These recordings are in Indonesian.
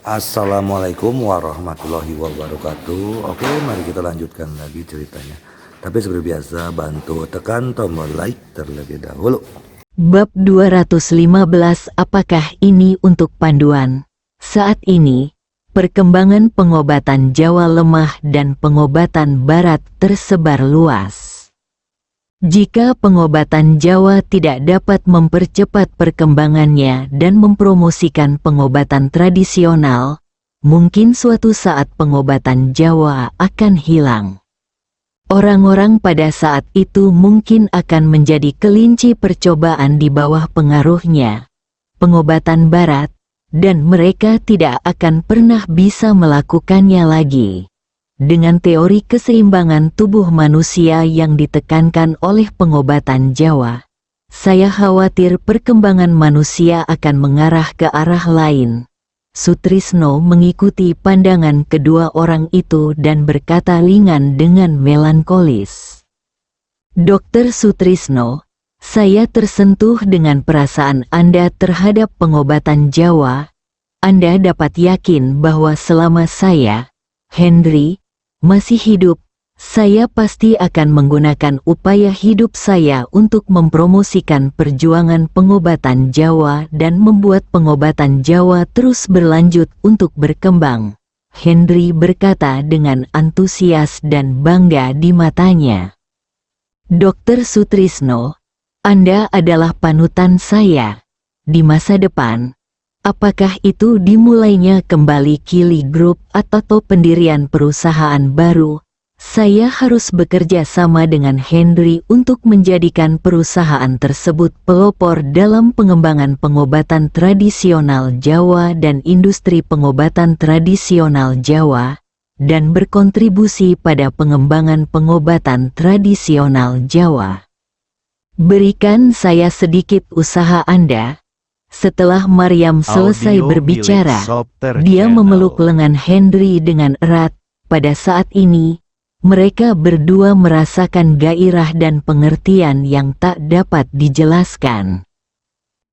Assalamualaikum warahmatullahi wabarakatuh. Oke, mari kita lanjutkan lagi ceritanya. Tapi seperti biasa, bantu tekan tombol like terlebih dahulu. Bab 215. Apakah ini untuk panduan? Saat ini, perkembangan pengobatan Jawa lemah dan pengobatan Barat tersebar luas. Jika pengobatan Jawa tidak dapat mempercepat perkembangannya dan mempromosikan pengobatan tradisional, mungkin suatu saat pengobatan Jawa akan hilang. Orang-orang pada saat itu mungkin akan menjadi kelinci percobaan di bawah pengaruhnya pengobatan Barat, dan mereka tidak akan pernah bisa melakukannya lagi. Dengan teori keseimbangan tubuh manusia yang ditekankan oleh pengobatan Jawa, saya khawatir perkembangan manusia akan mengarah ke arah lain. Sutrisno mengikuti pandangan kedua orang itu dan berkata ringan dengan melankolis. Dokter Sutrisno, saya tersentuh dengan perasaan Anda terhadap pengobatan Jawa. Anda dapat yakin bahwa selama saya, Henry, masih hidup, saya pasti akan menggunakan upaya hidup saya untuk mempromosikan perjuangan pengobatan Jawa dan membuat pengobatan Jawa terus berlanjut untuk berkembang. Henry berkata dengan antusias dan bangga di matanya. Dokter Sutrisno, Anda adalah panutan saya. Di masa depan, apakah itu dimulainya kembali Kili Group atau pendirian perusahaan baru? Saya harus bekerja sama dengan Henry untuk menjadikan perusahaan tersebut pelopor dalam pengembangan pengobatan tradisional Jawa dan industri pengobatan tradisional Jawa, dan berkontribusi pada pengembangan pengobatan tradisional Jawa. Berikan saya sedikit usaha Anda. Setelah Maryam selesai berbicara, dia memeluk lengan Henry dengan erat. Pada saat ini, mereka berdua merasakan gairah dan pengertian yang tak dapat dijelaskan.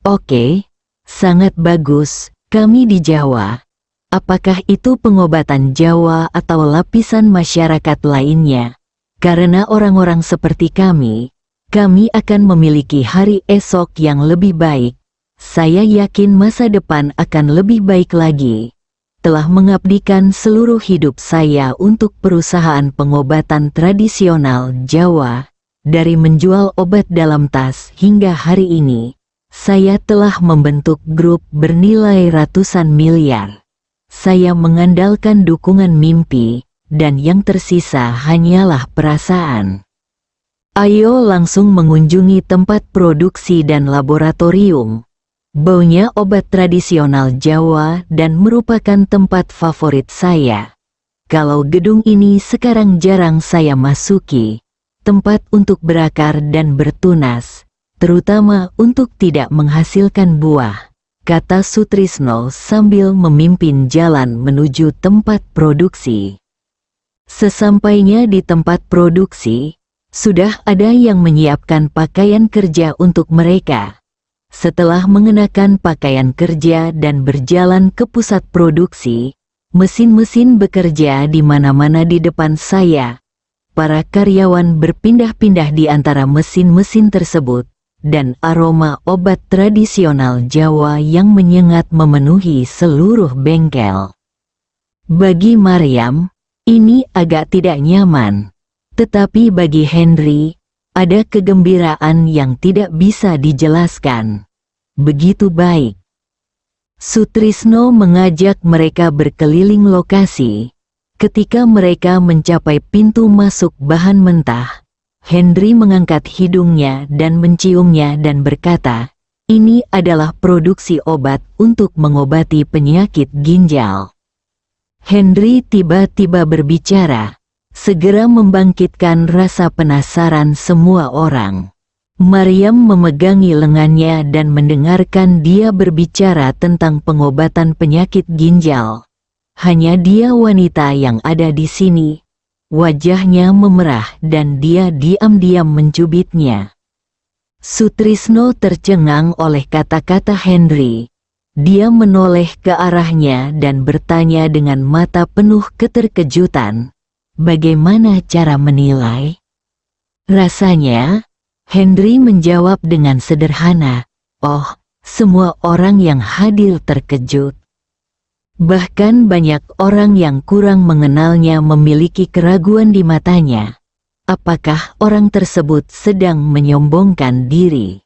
Oke, sangat bagus, kami di Jawa. Apakah itu pengobatan Jawa atau lapisan masyarakat lainnya? Karena orang-orang seperti kami akan memiliki hari esok yang lebih baik. Saya yakin masa depan akan lebih baik lagi. Telah mengabdikan seluruh hidup saya untuk perusahaan pengobatan tradisional Jawa. Dari menjual obat dalam tas hingga hari ini, saya telah membentuk grup bernilai ratusan miliar. Saya mengandalkan dukungan mimpi, dan yang tersisa hanyalah perasaan. Ayo langsung mengunjungi tempat produksi dan laboratorium. Baunya obat tradisional Jawa dan merupakan tempat favorit saya. Kalau gedung ini sekarang jarang saya masuki, tempat untuk berakar dan bertunas, terutama untuk tidak menghasilkan buah, kata Sutrisno sambil memimpin jalan menuju tempat produksi. Sesampainya di tempat produksi, sudah ada yang menyiapkan pakaian kerja untuk mereka. Setelah mengenakan pakaian kerja dan berjalan ke pusat produksi, mesin-mesin bekerja di mana-mana di depan saya. Para karyawan berpindah-pindah di antara mesin-mesin tersebut, dan aroma obat tradisional Jawa yang menyengat memenuhi seluruh bengkel. Bagi Maryam, ini agak tidak nyaman. Tetapi bagi Henry, ada kegembiraan yang tidak bisa dijelaskan. Begitu baik. Sutrisno mengajak mereka berkeliling lokasi. Ketika mereka mencapai pintu masuk bahan mentah, Henry mengangkat hidungnya dan menciumnya dan berkata, "Ini adalah produksi obat untuk mengobati penyakit ginjal." Henry tiba-tiba berbicara, segera membangkitkan rasa penasaran semua orang. Maryam memegangi lengannya dan mendengarkan dia berbicara tentang pengobatan penyakit ginjal. Hanya dia wanita yang ada di sini. Wajahnya memerah dan dia diam-diam mencubitnya. Sutrisno tercengang oleh kata-kata Henry. Dia menoleh ke arahnya dan bertanya dengan mata penuh keterkejutan, "Bagaimana cara menilai?" Rasanya, Henry menjawab dengan sederhana, "Oh, semua orang yang hadir terkejut. Bahkan banyak orang yang kurang mengenalnya memiliki keraguan di matanya. Apakah orang tersebut sedang menyombongkan diri?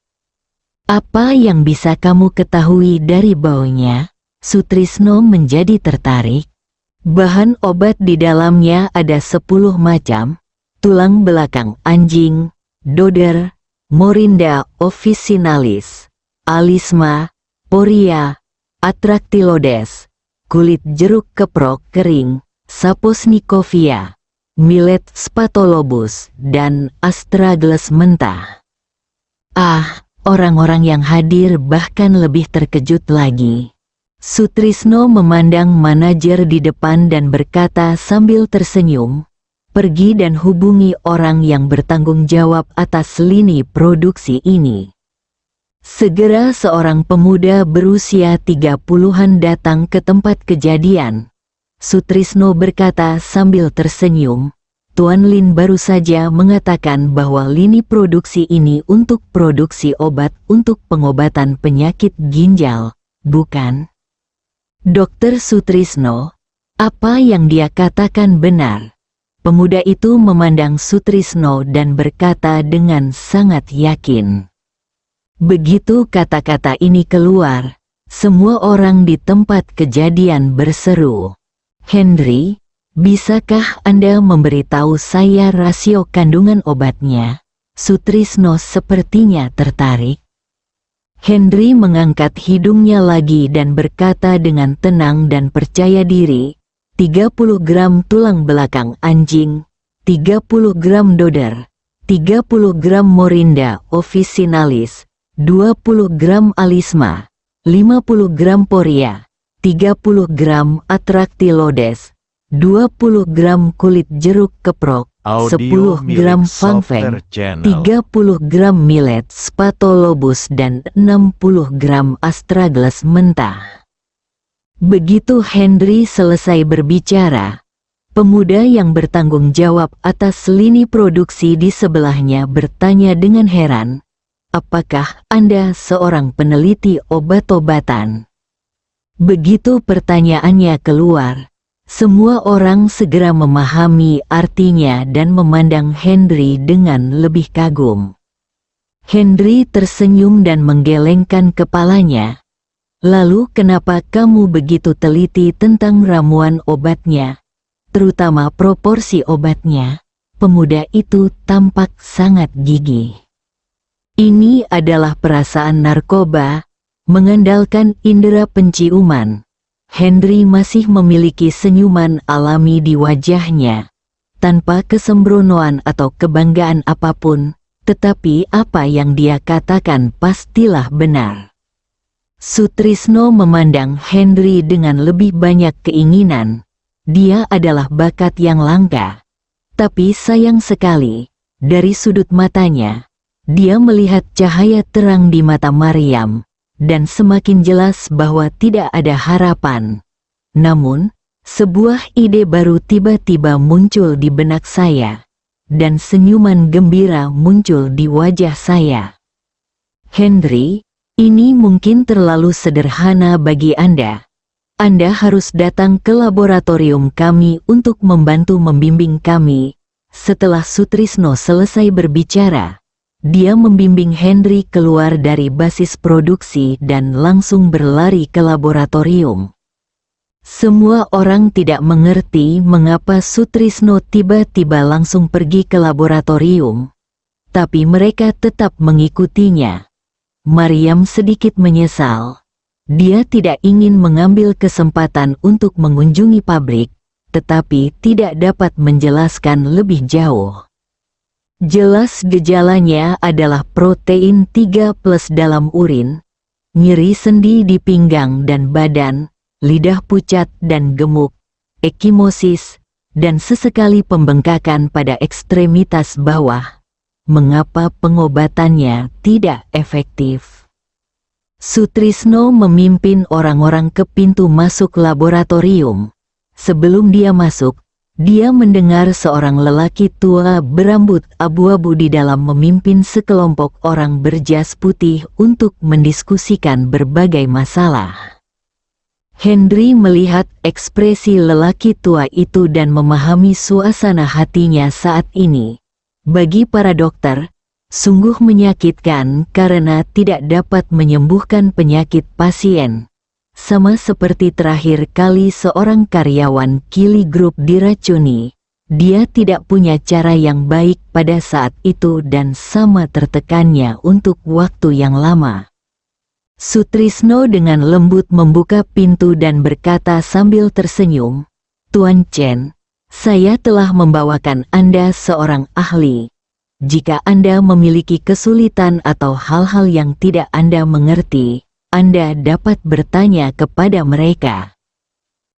Apa yang bisa kamu ketahui dari baunya?" Sutrisno menjadi tertarik. Bahan obat di dalamnya ada 10 macam: tulang belakang anjing, doder, Morinda officinalis, alisma, poria, Atractylodes, kulit jeruk keprok kering, Saposnicovia, millet spatholobus, dan astragalus mentah. Orang-orang yang hadir bahkan lebih terkejut lagi. Sutrisno memandang manajer di depan dan berkata sambil tersenyum, "Pergi dan hubungi orang yang bertanggung jawab atas lini produksi ini." Segera seorang pemuda berusia 30-an datang ke tempat kejadian. Sutrisno berkata sambil tersenyum, "Tuan Lin baru saja mengatakan bahwa lini produksi ini untuk produksi obat untuk pengobatan penyakit ginjal, bukan?" Dokter Sutrisno, apa yang dia katakan benar. Pemuda itu memandang Sutrisno dan berkata dengan sangat yakin. Begitu kata-kata ini keluar, semua orang di tempat kejadian berseru, "Henry, bisakah Anda memberitahu saya rasio kandungan obatnya?" Sutrisno sepertinya tertarik. Henry mengangkat hidungnya lagi dan berkata dengan tenang dan percaya diri, 30 gram tulang belakang anjing, 30 gram doder, 30 gram Morinda officinalis, 20 gram alisma, 50 gram poria, 30 gram Atractylodes, 20 gram kulit jeruk keprok, 10 gram fangfeng, 30 gram millet spatholobus, dan 60 gram astragalus mentah. Begitu Henry selesai berbicara, pemuda yang bertanggung jawab atas lini produksi di sebelahnya bertanya dengan heran, "Apakah Anda seorang peneliti obat-obatan?" Begitu pertanyaannya keluar, semua orang segera memahami artinya dan memandang Henry dengan lebih kagum. Henry tersenyum dan menggelengkan kepalanya. "Lalu kenapa kamu begitu teliti tentang ramuan obatnya, terutama proporsi obatnya?" Pemuda itu tampak sangat gigih. "Ini adalah perasaan narkoba, mengandalkan indera penciuman." Henry masih memiliki senyuman alami di wajahnya, tanpa kesembronoan atau kebanggaan apapun, tetapi apa yang dia katakan pastilah benar. Sutrisno memandang Henry dengan lebih banyak keinginan. Dia adalah bakat yang langka. Tapi sayang sekali, dari sudut matanya, dia melihat cahaya terang di mata Maryam, dan semakin jelas bahwa tidak ada harapan. Namun, sebuah ide baru tiba-tiba muncul di benak saya, dan senyuman gembira muncul di wajah saya. "Henry, ini mungkin terlalu sederhana bagi Anda. Anda harus datang ke laboratorium kami untuk membantu membimbing kami." Setelah Sutrisno selesai berbicara, dia membimbing Henry keluar dari basis produksi dan langsung berlari ke laboratorium. Semua orang tidak mengerti mengapa Sutrisno tiba-tiba langsung pergi ke laboratorium, tapi mereka tetap mengikutinya. Maryam sedikit menyesal. Dia tidak ingin mengambil kesempatan untuk mengunjungi pabrik, tetapi tidak dapat menjelaskan lebih jauh. Jelas gejalanya adalah protein 3+ dalam urin, nyeri sendi di pinggang dan badan, lidah pucat dan gemuk, ekimosis, dan sesekali pembengkakan pada ekstremitas bawah. Mengapa pengobatannya tidak efektif? Sutrisno memimpin orang-orang ke pintu masuk laboratorium. Sebelum dia masuk, dia mendengar seorang lelaki tua berambut abu-abu di dalam memimpin sekelompok orang berjas putih untuk mendiskusikan berbagai masalah. Henry melihat ekspresi lelaki tua itu dan memahami suasana hatinya saat ini. Bagi para dokter, sungguh menyakitkan karena tidak dapat menyembuhkan penyakit pasien. Sama seperti terakhir kali seorang karyawan Kili Group diracuni, dia tidak punya cara yang baik pada saat itu dan sama tertekannya untuk waktu yang lama. Sutrisno dengan lembut membuka pintu dan berkata sambil tersenyum, "Tuan Chen, saya telah membawakan Anda seorang ahli. Jika Anda memiliki kesulitan atau hal-hal yang tidak Anda mengerti, Anda dapat bertanya kepada mereka."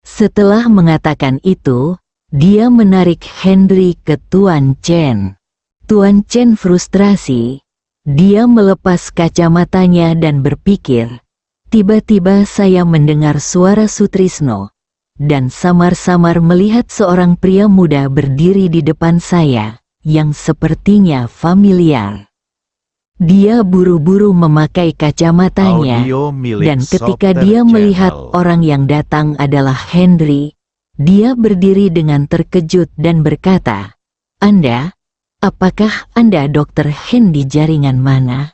Setelah mengatakan itu, dia menarik Henry ke Tuan Chen. Tuan Chen frustrasi. Dia melepas kacamatanya dan berpikir, tiba-tiba saya mendengar suara Sutrisno, dan samar-samar melihat seorang pria muda berdiri di depan saya, yang sepertinya familiar. Dia buru-buru memakai kacamatanya, dan ketika dia melihat orang yang datang adalah Henry, dia berdiri dengan terkejut dan berkata, "Anda, apakah Anda Dr. Hen di jaringan mana?"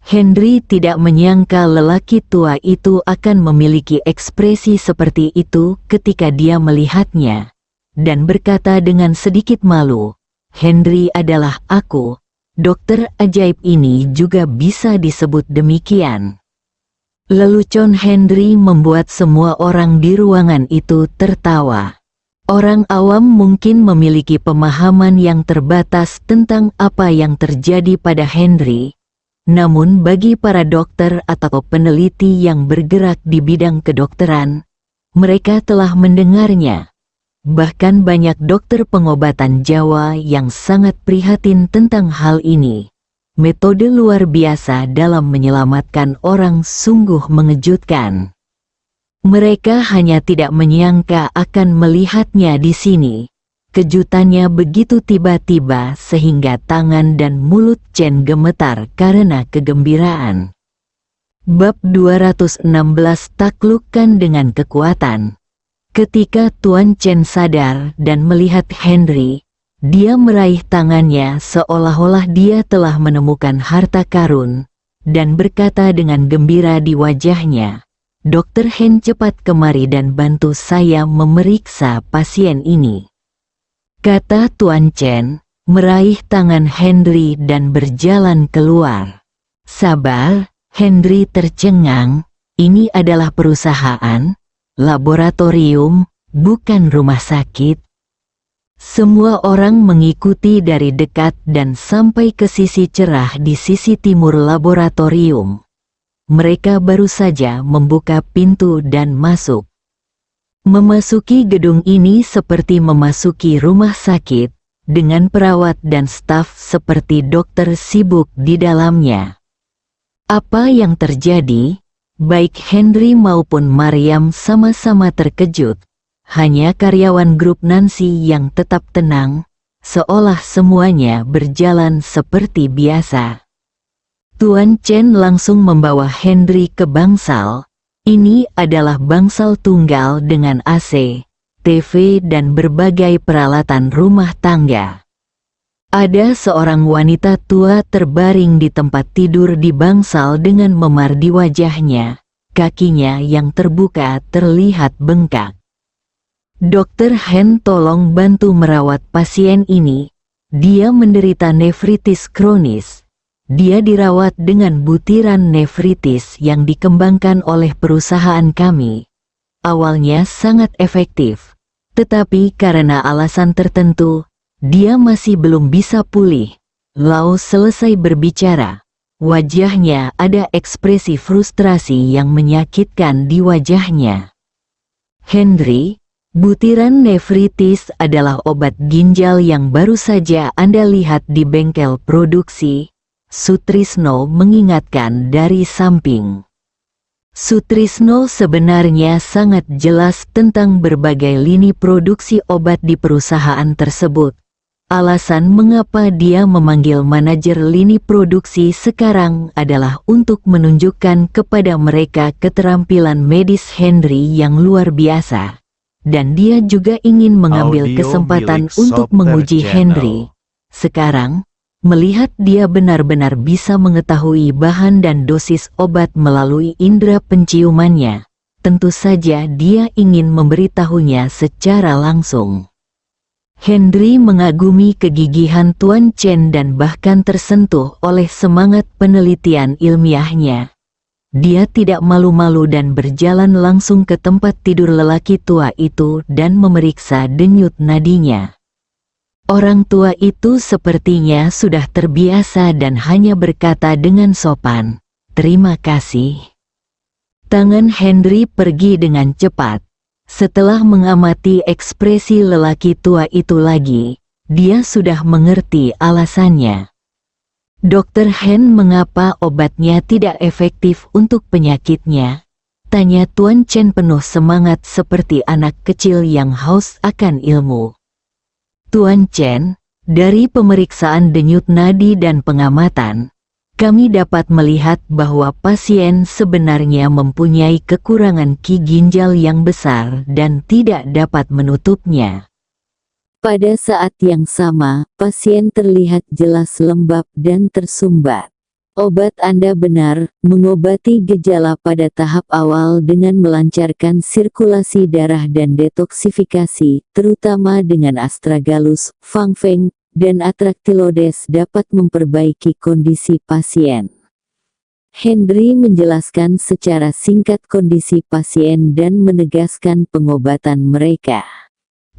Henry tidak menyangka lelaki tua itu akan memiliki ekspresi seperti itu ketika dia melihatnya, dan berkata dengan sedikit malu, "Henry adalah aku, dokter ajaib ini juga bisa disebut demikian." Lelucon Henry membuat semua orang di ruangan itu tertawa. Orang awam mungkin memiliki pemahaman yang terbatas tentang apa yang terjadi pada Henry. Namun bagi para dokter atau peneliti yang bergerak di bidang kedokteran, mereka telah mendengarnya. Bahkan banyak dokter pengobatan Jawa yang sangat prihatin tentang hal ini. Metode luar biasa dalam menyelamatkan orang sungguh mengejutkan. Mereka hanya tidak menyangka akan melihatnya di sini. Kejutannya begitu tiba-tiba sehingga tangan dan mulut Chen gemetar karena kegembiraan. Bab 216 Taklukkan dengan kekuatan. Ketika Tuan Chen sadar dan melihat Henry, dia meraih tangannya seolah-olah dia telah menemukan harta karun, dan berkata dengan gembira di wajahnya, "Dokter Hen, cepat kemari dan bantu saya memeriksa pasien ini," kata Tuan Chen, meraih tangan Henry dan berjalan keluar. "Sabar," Henry tercengang, "ini adalah perusahaan, laboratorium, bukan rumah sakit." Semua orang mengikuti dari dekat dan sampai ke sisi cerah di sisi timur laboratorium. Mereka baru saja membuka pintu dan masuk. Memasuki gedung ini seperti memasuki rumah sakit, dengan perawat dan staf seperti dokter sibuk di dalamnya. Apa yang terjadi? Baik Henry maupun Mariam sama-sama terkejut. Hanya karyawan grup Nancy yang tetap tenang, seolah semuanya berjalan seperti biasa. Tuan Chen langsung membawa Henry ke bangsal. Ini adalah bangsal tunggal dengan AC, TV dan berbagai peralatan rumah tangga. Ada seorang wanita tua terbaring di tempat tidur di bangsal dengan memar di wajahnya, kakinya yang terbuka terlihat bengkak. Dokter Hen, tolong bantu merawat pasien ini. Dia menderita nefritis kronis. Dia dirawat dengan butiran nefritis yang dikembangkan oleh perusahaan kami. Awalnya sangat efektif, tetapi karena alasan tertentu, dia masih belum bisa pulih. Lau selesai berbicara. Wajahnya ada ekspresi frustrasi yang menyakitkan di wajahnya. "Henry, butiran nefritis adalah obat ginjal yang baru saja Anda lihat di bengkel produksi," Sutrisno mengingatkan dari samping. Sutrisno sebenarnya sangat jelas tentang berbagai lini produksi obat di perusahaan tersebut. Alasan mengapa dia memanggil manajer lini produksi sekarang adalah untuk menunjukkan kepada mereka keterampilan medis Henry yang luar biasa. Dan dia juga ingin mengambil Audio kesempatan milik untuk Software menguji Channel. Henry. Sekarang, melihat dia benar-benar bisa mengetahui bahan dan dosis obat melalui indera penciumannya, tentu saja dia ingin memberitahunya secara langsung. Henry mengagumi kegigihan Tuan Chen dan bahkan tersentuh oleh semangat penelitian ilmiahnya. Dia tidak malu-malu dan berjalan langsung ke tempat tidur lelaki tua itu dan memeriksa denyut nadinya. Orang tua itu sepertinya sudah terbiasa dan hanya berkata dengan sopan, "Terima kasih." Tangan Henry pergi dengan cepat. Setelah mengamati ekspresi lelaki tua itu lagi, dia sudah mengerti alasannya. Dokter Hen, mengapa obatnya tidak efektif untuk penyakitnya? Tanya Tuan Chen penuh semangat seperti anak kecil yang haus akan ilmu. Tuan Chen, dari pemeriksaan denyut nadi dan pengamatan, kami dapat melihat bahwa pasien sebenarnya mempunyai kekurangan Ki ginjal yang besar dan tidak dapat menutupnya. Pada saat yang sama, pasien terlihat jelas lembab dan tersumbat. Obat Anda benar, mengobati gejala pada tahap awal dengan melancarkan sirkulasi darah dan detoksifikasi, terutama dengan astragalus, fangfeng, dan atractylodes dapat memperbaiki kondisi pasien. Henry menjelaskan secara singkat kondisi pasien dan menegaskan pengobatan mereka.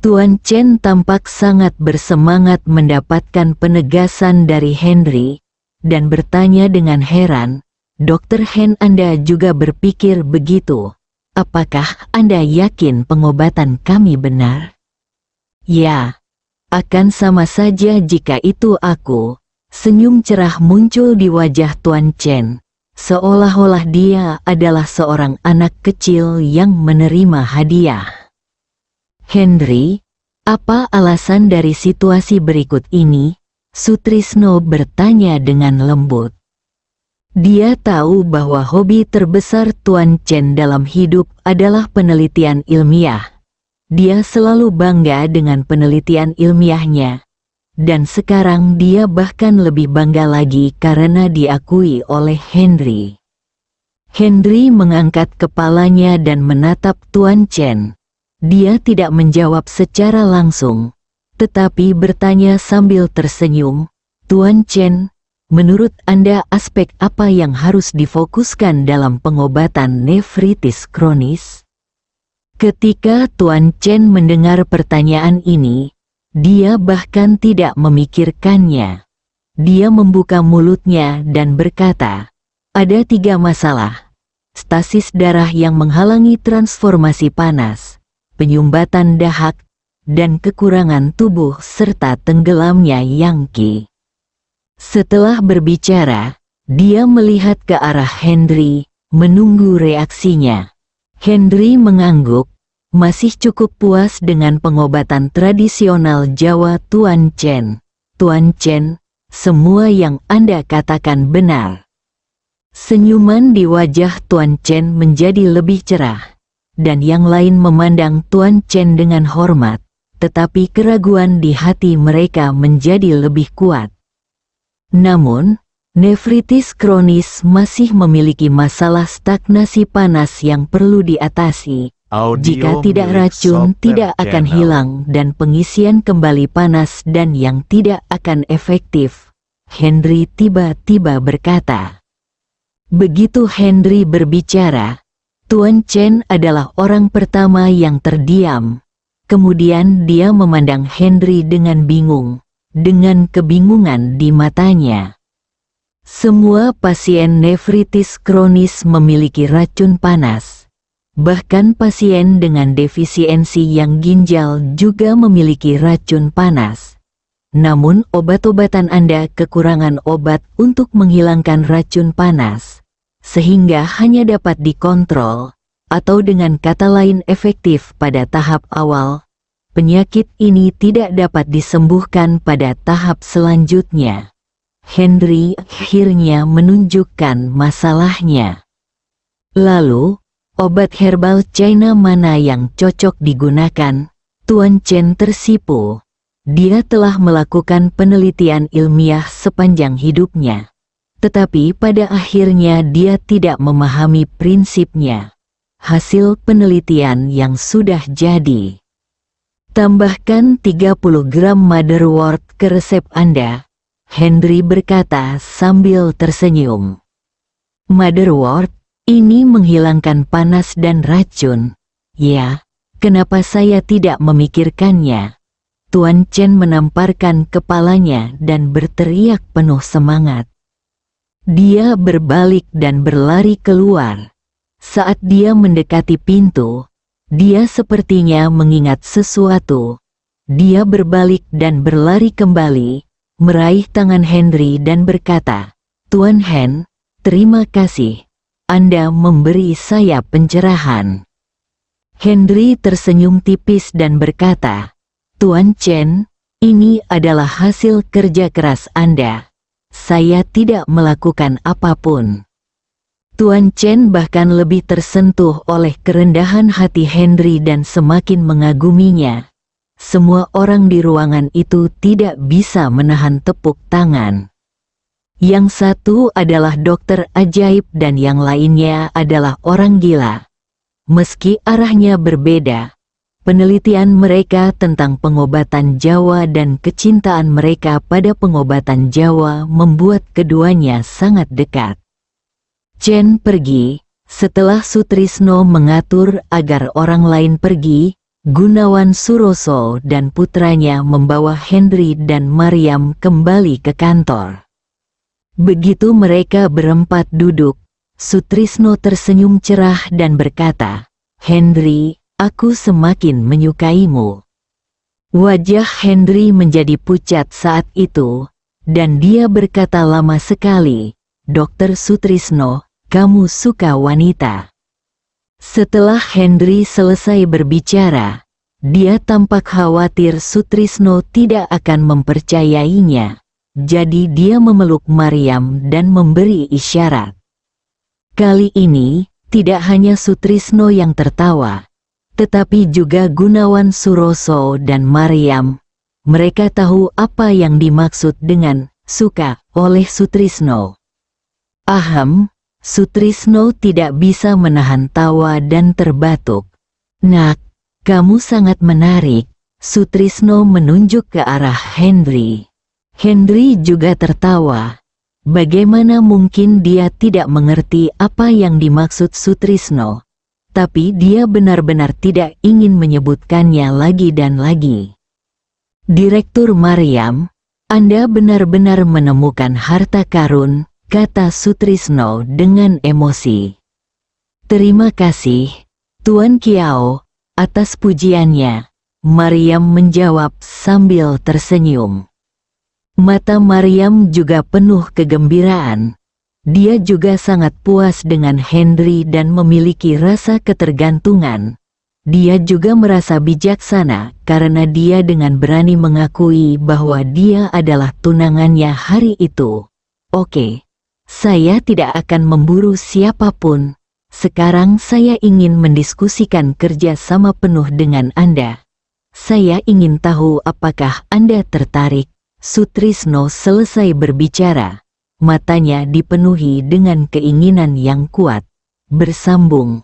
Tuan Chen tampak sangat bersemangat mendapatkan penegasan dari Henry, dan bertanya dengan heran, "Dokter Hen, Anda juga berpikir begitu? Apakah Anda yakin pengobatan kami benar?" "Ya, akan sama saja jika itu aku." Senyum cerah muncul di wajah Tuan Chen, seolah-olah dia adalah seorang anak kecil yang menerima hadiah. "Henry, apa alasan dari situasi berikut ini?" Sutrisno bertanya dengan lembut. Dia tahu bahwa hobi terbesar Tuan Chen dalam hidup adalah penelitian ilmiah. Dia selalu bangga dengan penelitian ilmiahnya. Dan sekarang dia bahkan lebih bangga lagi karena diakui oleh Henry. Henry mengangkat kepalanya dan menatap Tuan Chen. Dia tidak menjawab secara langsung, tetapi bertanya sambil tersenyum, "Tuan Chen, menurut Anda aspek apa yang harus difokuskan dalam pengobatan nefritis kronis?" Ketika Tuan Chen mendengar pertanyaan ini, dia bahkan tidak memikirkannya. Dia membuka mulutnya dan berkata, "Ada 3 masalah. Stasis darah yang menghalangi transformasi panas, penyumbatan dahak, dan kekurangan tubuh serta tenggelamnya yang Qi." Setelah berbicara, dia melihat ke arah Henry, menunggu reaksinya. Henry mengangguk, masih cukup puas dengan pengobatan tradisional Jawa Tuan Chen. "Tuan Chen, semua yang Anda katakan benar." Senyuman di wajah Tuan Chen menjadi lebih cerah, dan yang lain memandang Tuan Chen dengan hormat, tetapi keraguan di hati mereka menjadi lebih kuat. Namun, nefritis kronis masih memiliki masalah stagnasi panas yang perlu diatasi. Jika tidak, racun tidak akan hilang dan pengisian kembali panas dan yang tidak akan efektif. Henry tiba-tiba berkata. Begitu Henry berbicara, Tuan Chen adalah orang pertama yang terdiam. Kemudian dia memandang Henry dengan bingung, dengan kebingungan di matanya. Semua pasien nefritis kronis memiliki racun panas. Bahkan pasien dengan defisiensi yang ginjal juga memiliki racun panas. Namun obat-obatan Anda kekurangan obat untuk menghilangkan racun panas. sehingga hanya dapat dikontrol, atau dengan kata lain efektif pada tahap awal. Penyakit ini tidak dapat disembuhkan pada tahap selanjutnya. Henry akhirnya menunjukkan masalahnya. Lalu, obat herbal China mana yang cocok digunakan? Tuan Chen tersipu. Dia telah melakukan penelitian ilmiah sepanjang hidupnya. Tetapi pada akhirnya dia tidak memahami prinsipnya. Hasil penelitian yang sudah jadi. Tambahkan 30 gram motherwort ke resep Anda, Henry berkata sambil tersenyum. Motherwort, ini menghilangkan panas dan racun. Ya, kenapa saya tidak memikirkannya? Tuan Chen menamparkan kepalanya dan berteriak penuh semangat. Dia berbalik dan berlari keluar. Saat dia mendekati pintu, dia sepertinya mengingat sesuatu. Dia berbalik dan berlari kembali, meraih tangan Henry dan berkata, "Tuan Hen, terima kasih. Anda memberi saya pencerahan." Henry tersenyum tipis dan berkata, "Tuan Chen, ini adalah hasil kerja keras Anda. Saya tidak melakukan apapun." Tuan Chen bahkan lebih tersentuh oleh kerendahan hati Henry dan semakin mengaguminya. Semua orang di ruangan itu tidak bisa menahan tepuk tangan. Yang satu adalah dokter ajaib dan yang lainnya adalah orang gila. Meski arahnya berbeda, penelitian mereka tentang pengobatan Jawa dan kecintaan mereka pada pengobatan Jawa membuat keduanya sangat dekat. Chen pergi. Setelah Sutrisno mengatur agar orang lain pergi, Gunawan Suroso dan putranya membawa Henry dan Mariam kembali ke kantor. Begitu mereka berempat duduk, Sutrisno tersenyum cerah dan berkata, "Henry, aku semakin menyukaimu." Wajah Henry menjadi pucat saat itu, dan dia berkata lama sekali, "Dokter Sutrisno, kamu suka wanita." Setelah Henry selesai berbicara, dia tampak khawatir Sutrisno tidak akan mempercayainya. Jadi dia memeluk Mariam dan memberi isyarat. Kali ini, tidak hanya Sutrisno yang tertawa, tetapi juga Gunawan Suroso dan Mariam. Mereka tahu apa yang dimaksud dengan suka oleh Sutrisno. Ahem, Sutrisno tidak bisa menahan tawa dan terbatuk. "Nak, kamu sangat menarik." Sutrisno menunjuk ke arah Henry. Henry juga tertawa. Bagaimana mungkin dia tidak mengerti apa yang dimaksud Sutrisno? Tapi dia benar-benar tidak ingin menyebutkannya lagi dan lagi. "Direktur Mariam, Anda benar-benar menemukan harta karun," kata Sutrisno dengan emosi. "Terima kasih, Tuan Kiao, atas pujiannya," Mariam menjawab sambil tersenyum. Mata Mariam juga penuh kegembiraan. Dia juga sangat puas dengan Henry dan memiliki rasa ketergantungan. Dia juga merasa bijaksana karena dia dengan berani mengakui bahwa dia adalah tunangannya hari itu. "Oke, saya tidak akan memburu siapapun. Sekarang saya ingin mendiskusikan kerja sama penuh dengan Anda. Saya ingin tahu apakah Anda tertarik." Sutrisno selesai berbicara. Matanya dipenuhi dengan keinginan yang kuat. Bersambung.